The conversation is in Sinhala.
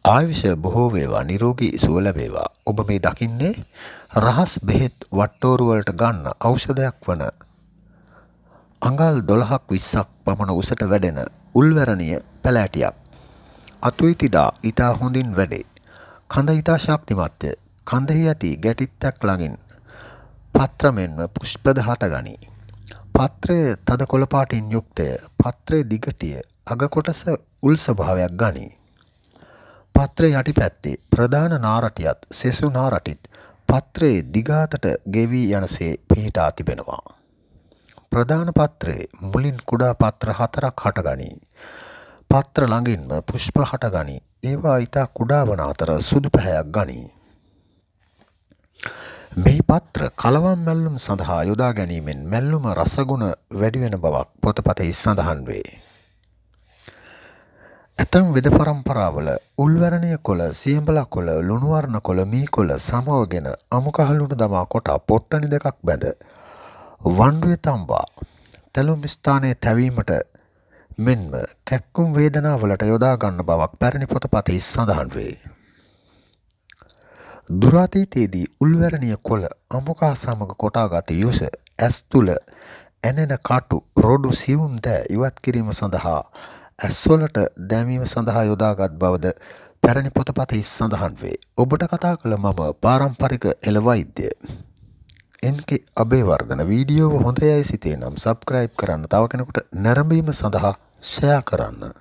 ආයුෂ බොහෝ වේවා නිරෝගී සුව ලැබේවා. ඔබ මේ දකින්නේ රහස් බෙහෙත් වට්ටෝරු වලට ගන්න ඖෂධයක් වන අඟල් 12ක් 20ක් පමණ උසට වැඩෙන උල්වැරණිය පැලෑටියක්. අතු ඉතිදා ඊතා හොඳින් වැඩේ. කඳ ඊතා ශක්තිමත්ය. කඳෙහි ඇති ගැටිත්තක් ළඟින් පත්‍ර මෙන්ම පුෂ්පද හටගනී. පත්‍රය තද කොළ පාටින් යුක්තය. පත්‍රයේ දිගටිය අග කොටස උල් ස්වභාවයක් ගනී. පත්‍රයේ යටිපැත්තේ ප්‍රධාන නාරටියත් සෙසු නාරටිත් පත්‍රයේ දිගාතට ගෙවී යනසේ පිහිටා තිබෙනවා. ප්‍රධාන පත්‍රයේ මුලින් කුඩා පත්‍ර 4ක් හටගනී. පත්‍ර ළඟින්ම පුෂ්ප හටගනී. ඒවා ඊතා කුඩා වන අතර සුදු පැහැයක් ගනී. මේ පත්‍ර කලවම් මැල්ලුම් සඳහා යොදා ගැනීමෙන් මැල්ලුම රසගුණ වැඩි වෙන බවක් පොතපතෙහි සඳහන් වේ. ඇතම් වෙද පරම්පරාවල උල්වැරණිය කොළ, සියඹලා කොළ, ලුණු වර්ණ කොළ, මී කොළ සමවගෙන අමු කහලුණු දමා කොටා පොට්ටනි දෙකක් බැඳ වණ්ඩුවේ තම්බා තැලුම් ස්ථානයේ තැවීමට මෙන්ම කැක්කුම් වේදනාවලට යොදා ගන්න බවක් පැරණි පොතපතෙහි සඳහන් වේ. දුරාතීතයේදී උල්වැරණිය කොළ අමුකා සමග කොටාගත යුස ඇස් තුල ඇනෙන කටු රොඩු සියුම් දෑ ඉවත් කිරීම සඳහා ඇස්වලට දැමීම සඳහා යොදාගත් බවද පැරණි පොතපතෙහි සඳහන් වේ. ඔබට කතා කළ මම පාරම්පරික එළ වෛද්‍ය එන්.කේ. අබේවර්ධන. වීඩියෝව හොඳ යයි සිතේ නම් සබ්ස්ක්‍රයිබ් කරන්න, තව කෙනෙකුට නැරඹීම සඳහා ෂෙයා කරන්න.